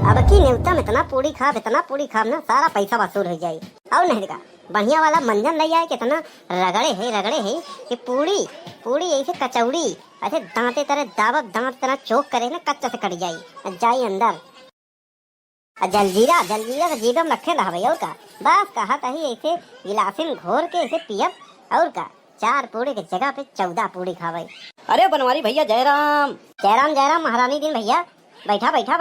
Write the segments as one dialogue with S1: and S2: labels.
S1: अब की न्यूनतम इतना पूरी खाब ना सारा पैसा वसूल हो जाये। और नहीं देखा बढ़िया वाला मंजन ले आए कितना रगड़े है कि पूरी ऐसे कचौड़ी ऐसे दांते तरह दावत दांत तरह चोक करे ना कच्चा से कट जाये जाई अंदर। जलजीरा तो जीभ में रखे रहा और का बस कहा तही ऐसे गिलासिन घोर के ऐसे पियब और का 4 पूरी की जगह पे 14 पूरी खावे।
S2: अरे बनवारी भैया जयराम
S1: महारानी दिन भैया बैठा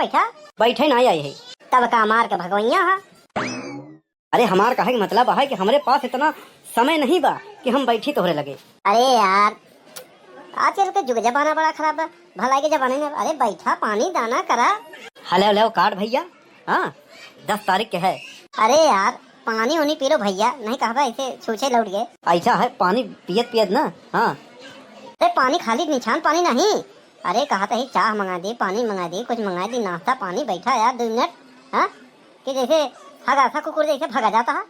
S2: बैठे ना आए है
S1: तब का मार के भगवैया हा।
S2: अरे हमार कहे कि मतलब है कि हमारे पास इतना समय नहीं बा कि हम बैठी तोहरे लगे।
S1: अरे यार आजकल के जुग जमाना बड़ा खराब है भलाई के जमाने में। अरे बैठा पानी दाना करा।
S2: हेलो कार्ड भैया हाँ 10 तारीख के है।
S1: अरे यार पानी उनी पी लो भैया नहीं कहा ऐसे छूछे लौट गए।
S2: ऐसा है पानी पियत ना। हाँ
S1: अरे पानी खाली निछान पानी नहीं। अरे कहा था चाह मंगा दी पानी मंगा दी कुछ मंगा दी नाश्ता पानी बैठा यार 2 मिनट हाँ कि जैसे हगासा कुकुर जैसे भगा जाता है।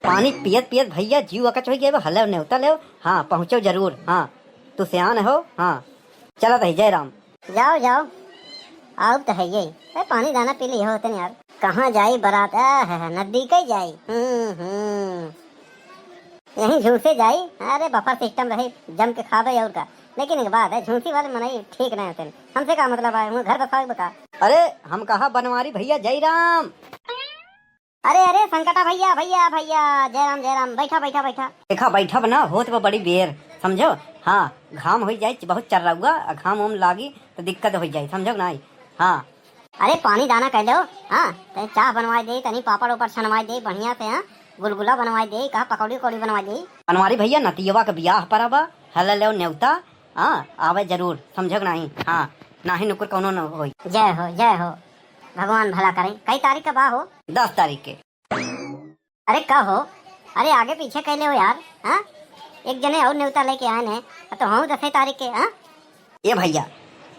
S2: पानी पियत भैया जीव अकच हो गया। हले न्योता ले हाँ पहुँचो जरूर। हाँ तू सियान हो। हाँ चला तो जयराम
S1: जाओ आओ तो है यही। अरे पानी दाना पी लिया होते यार कहाँ जाई बारात है नदी कहीं जाई। यहीं झूसे जाई। अरे बफर सिस्टम रहे जम के खावे और का। लेकिन एक बात है झूसी वाले मनाई ठीक नहीं होते हमसे का मतलब है घर बसाओ बता।
S2: अरे हम कहा बनवारी भैया जयराम।
S1: अरे संकटा भैया जयराम बैठा
S2: देखा बैठा बना होत वो बड़ी बेर समझो। हाँ घाम हो जाए बहुत चल रहा घाम उम लागी तो दिक्कत हो जाए समझो ना। हाँ
S1: अरे पानी दाना कर दो। हाँ चाह बनवा दे तनी पापड़ ऊपर छनवा दे बढ़िया से। हाँ गुलगुला बनवा दे कहा पकौड़ी कौड़ी बनवा दे।
S2: बनवारी भैया नतियवा का ब्याह पर अब हल ले न्योता। हाँ आवे जरूर समझो नहीं। हाँ नाही नुकुर कौनो न होई।
S1: जय हो भगवान भला करे। कई तारीख का बा हो?
S2: 10 तारीख के।
S1: अरे का हो? अरे आगे पीछे कैले हो यार। हाँ एक जने और न्योता लेके आए ने तो हम 10 तारीख के। हाँ
S2: ये भैया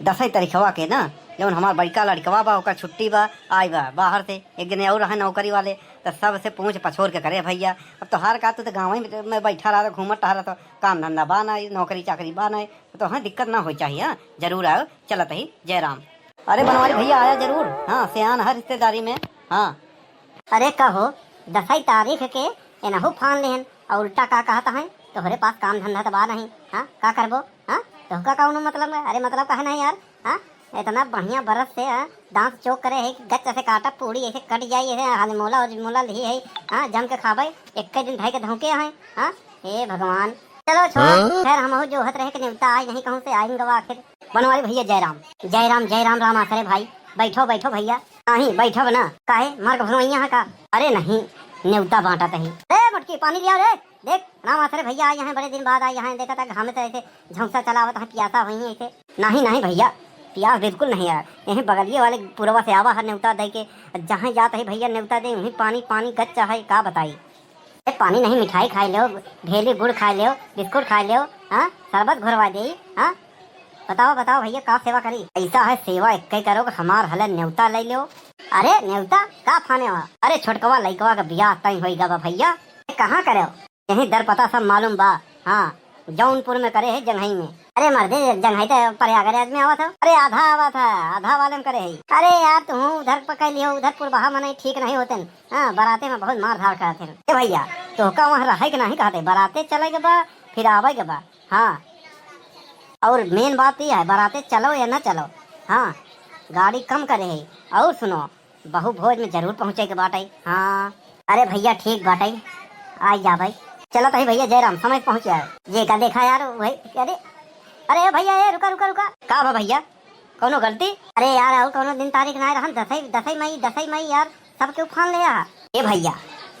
S2: 10 तारीखवा के ना जब हमार बड़का लड़कवा बा ओकर छुट्टी बा आई बा बाहर से एक जने और रहे नौकरी वाले तो सब से पूछ पछोर के करे भैया। अब तो हार का तो गाँव में बैठा रहा घूमत रहा तो काम धंधा बा नहीं नौकरी चाकरी बा नहीं तो हाँ दिक्कत ना हो चाहिए। हाँ जरूर आओ चलत ही जयराम। अरे बनवारी भैया आया जरूर। हाँ सियान हर रिश्तेदारी में। हाँ
S1: अरे कहो 10 तारीख के एनहु फान लेहन और उल्टा का कहता है तोहरे पास काम धंधा तो बा नहीं। हाँ का करबो? हाँ तो का कौनो मतलब है? अरे मतलब कहा नहीं यार। हाँ इतना बढ़िया बरस से दांत चोक करे है गच्चा से काटा पूरी ऐसे कट जाये है हाजमोला और मोला ली है। हाँ जम के खावे एक दिन ढाई के धोके हैं। हाँ हे भगवान चलो छोड़ खैर हम जो हत रहे न्योता आज नहीं कहूँ से आएंगे आखिर। बनवारी भैया जयराम राम आसरे भाई बैठो भैया। नहीं बैठो बना काहे मार भगवैया है का? अरे नहीं न्योता बांटा तही। अरे मटकी पानी लिया रे देख राम आसरे भैया आए यहाँ बड़े दिन बाद आए यहाँ देखा था घाम से ऐसे झोंसा चलावत है पियासा हुई ऐसे। नहीं भैया प्यास बिल्कुल नहीं यार यही बगलिए वाले पुरवा से आवा है न्योता दे के जहाँ जाता है भैया न्योता दे वहीं पानी गच्चा है का बताई। पानी नहीं मिठाई खाई लो भेली गुड़ खाई लो बिस्कुट खाई लो। हाँ शरबत घुरवा दे। हाँ बताओ भैया का सेवा करी? ऐसा है सेवा एक करो हमार हल न्योता ले लो। अरे न्योता का फाने हुआ? अरे छोटकवा लइकवा का बियाह तय होगा भैया। कहाँ करे यही दर पता सब मालूम बा। हाँ जौनपुर में करे है जंघई में। अरे मर्दे जंघई तो प्रयागराज में आवा था। अरे आधा वाले में करे है। अरे यार तू उधर पकड़ लियो उधर पुरबहा मने ठीक नहीं होते। हाँ बराते में बहुत मार धाड़ करते भैया तो का वहाँ रहे के नहीं कहते बराते चले के बा फिर आवे के बा। हाँ और मेन बात ये है बराते चलो या न चलो। हाँ गाड़ी कम करे है और सुनो बहु भोज में जरूर पहुँचे के बाटे। हाँ अरे भैया ठीक बाटे आ जा भाई चलो तो भैया जयराम समय पहुँच जाए ये का देखा यार भाई। अरे भैया ये रुका का बा भैया कोनो गलती? अरे यार और कोनो दिन तारीख ना रहन 10 मई यार सबके उफान ले आ। ये भैया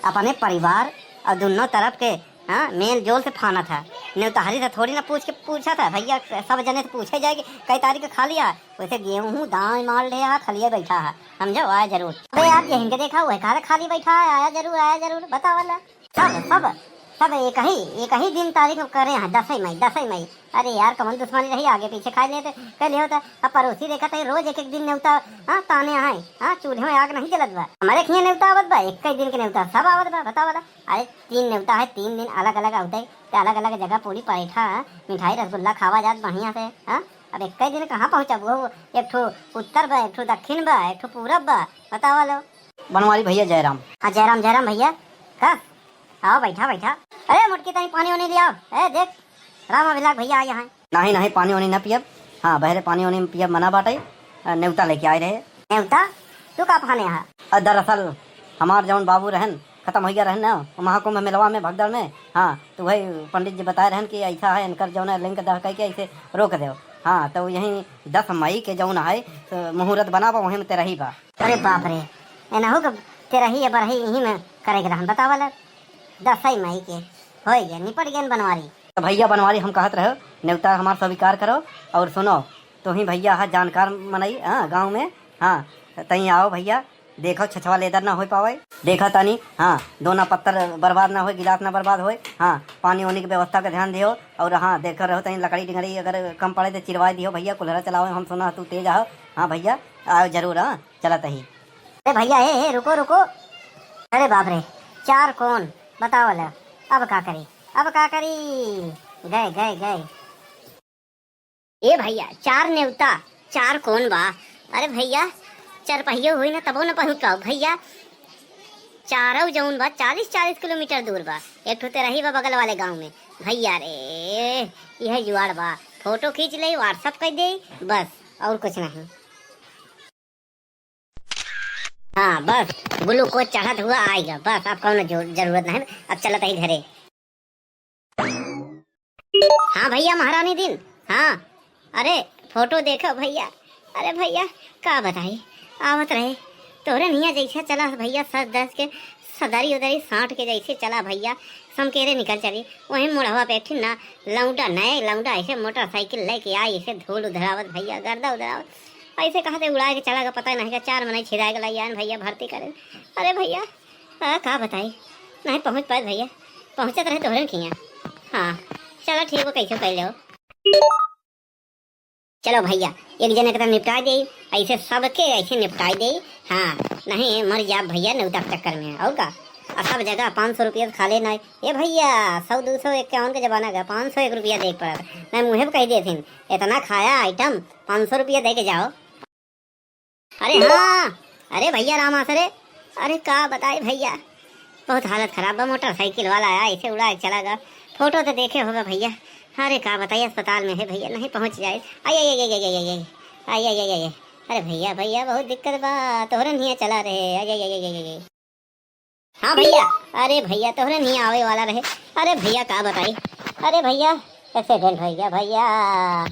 S1: अपने परिवार और दोनों तरफ के हाँ मेल जोल से फाना था न्योताहरी से थोड़ी ना पूछा था भैया सब जने से पूछे जाएगी कई तारीख का खा लिया वैसे गेहूँ दाल माल ले खलिए बैठा है समझो आया जरूर। अरे यार यहीं के देखा हुआ है खाली बैठा है आया जरूर बता वाला सब एक ही दिन तारीख करे हैं 10 मई। अरे यार कमन दुश्मनी रही आगे पीछे खाई लेते कल होता। अब पड़ोसी देखा था रोज एक दिन न्योता। हाँ ताने आए। हाँ चूल्हे में आग नहीं जलत बा हमारे खिया न्योता आवत बा एक दिन के न्योता सब आवत बा बता वाला। अरे 3 न्योता है 3 दिन अलग आवते अलग जगह पूरी पराठा मिठाई रसगुल्ला खावा जात बढ़िया से। हाँ अब एक दिन कहाँ पहुँचब? वो एक ठो उत्तर बा, एक ठो दक्षिण बा, एक ठो पूरब बा, बतावा लो।
S2: बनवारी भैया जयराम।
S1: हाँ जयराम जयराम भैया, का आओ बैठा बैठा। अरे मुटकी तनी पानी वानी ले आओ। ए देख राम अभिलाष भैया आए हैं।
S2: नहीं नहीं पानी वानी न पियब। हाँ बहरे पानी वानी पियब मना बाटे। न्योता लेके आए रहे।
S1: न्योता? तू का पाने यहाँ?
S2: दरअसल हमार जौन बाबू रहन खत्म हो गया रहन ना महाकुंभ मेलवा में भगदड़ में। हाँ तो वही पंडित जी बताए रहन कि ऐसा है इनकर जौन है लिंक दह के ऐसे रोक दो। हाँ तो यही 10 मई के जौन है तो मुहूर्त बना बा वहीं में तेरही बा।
S1: अरे बाप रे, एना हो तेरही या बरही यहीं में करेगा रहन बतावा। 10 मई के हो गया, निपट गया बनवारी।
S2: तो भैया बनवारी हम कहत रहो न्योता हमार स्वीकार करो। और सुनो तो ही भैया है जानकार मनई हाँ गाँव में। हाँ तहीं आओ भैया, देखो छछवा लेदर ना हो पावे, देखा तानी। हाँ दोना पत्थर बर्बाद ना हो, गिलास ना बर्बाद हो। हाँ पानी वानी की व्यवस्था का ध्यान दियो। और हाँ देख रहो तनी लकड़ी डिंगड़ी अगर कम पड़े तो चिरवा दियो भैया, कुल्हरा चलाओ। हम सुना तू तेज आओ। हाँ भैया आओ जरूर। हाँ चला तही।
S1: अरे भैया ए रुको रुको। अरे बाप रे, 4 कौन बताओ ला, अब का करी, अब का करी? गए गए गए। ए भैया 4 न्योता 4 कौन बा? अरे भैया 4 पहिए हुई ना तबो न पहुँच पाओ भैया। चारों जौन बा 40-40 किलोमीटर दूर बा। एक ठो तेरही बा बगल वाले गांव में भैया रे। यह जुआड़ बा, फोटो खींच ले व्हाट्सअप कर दे बस, और कुछ नहीं। हाँ बस ग्लूकोज चढ़त हुआ आएगा बस, अब कौन जरूरत नहीं। अब चलत ही घरे। हाँ भैया महारानी दिन। हाँ अरे फोटो देखो भैया। अरे भैया का बताई, आवत रहे तोरे निया जैसे चला भैया, सर दस के सदारी उदारी साँट के जैसे चला भैया। समकेरे निकल चली वहीं मुड़वा बैठी ना लौंडा, नए लौंडा ऐसे मोटरसाइकिल लेके आई, ऐसे धूल उधरावत भैया, गर्दा उधरावत ऐसे कहा से उड़ा के चला गया, पता नहीं का 4 महीने छिड़ा के लाई भैया भर्ती करे। अरे भैया का बताई, नहीं पहुँच पाए भैया, पहुँचत रहे तोहरे खिया। हाँ चलो ठीक हो, कैसे कर लो। चलो भैया एक जने के तो निपटा दे, ऐसे सबके ऐसे निपटा दे। हाँ नहीं मर जा भैया न्योता के चक्कर में। और का सब जगह 500 रुपया खा लेना। ये भैया 100-200 51 के जमाना का 501 रुपया दे पड़ा। मैं मुँहे कह दे थी इतना खाया आइटम 500 रुपया दे के जाओ। अरे हाँ अरे भैया राम आसरे, अरे का बताए भैया बहुत हालत खराब बा। मोटरसाइकिल वाला आया ऐसे उड़ा के चला गया। फोटो तो देखे होगा भैया। अरे का बताइए अस्पताल में है भैया, नहीं पहुंच जाए। आई अरे भैया भैया बहुत दिक्कत बा, तोहरे नहीं चला रहे। आई हाँ भैया, अरे भैया तोहरे नहीं आवे वाला रहे। अरे भैया का बताई, अरे भैया एक्सीडेंट हो गया भैया।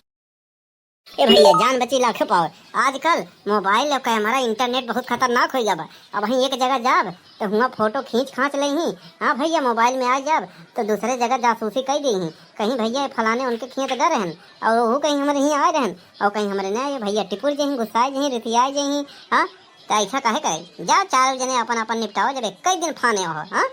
S1: ए भैया जान बची लाखे पाओ। आजकल मोबाइल और कैमरा इंटरनेट बहुत खतरनाक हो जाब। अब वहीं एक जगह जाब तो हुआ फोटो खींच खाँच ले ही। हाँ भैया मोबाइल में आ जाब तो दूसरे जगह जासूसी कर दी ही, कहीं भैया फलाने उनके खिए तो गए रहन और वो कहीं हमारे यहाँ आए रहन और कहीं हमारे नहीं भैया टिपुर जहीं गुस्साए जहीं रितियाए जहीं। हाँ तो ऐसा काहे करे, जा 4 जने अपन अपन निपटाओ, जब एक दिन फाने हो। हाँ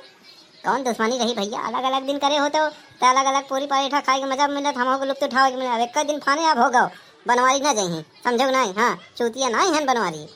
S1: कौन दुश्मनी रही भैया, अलग अलग दिन करे हो तो अलग अलग पूरी पराठा खाए के मजा मिलत, हम लुप्त उठाओ मिले। अब एक दिन फाने अब हो गो बनवारी ना जही, समझो नहीं। हाँ चूतिया नहीं है बनवारी।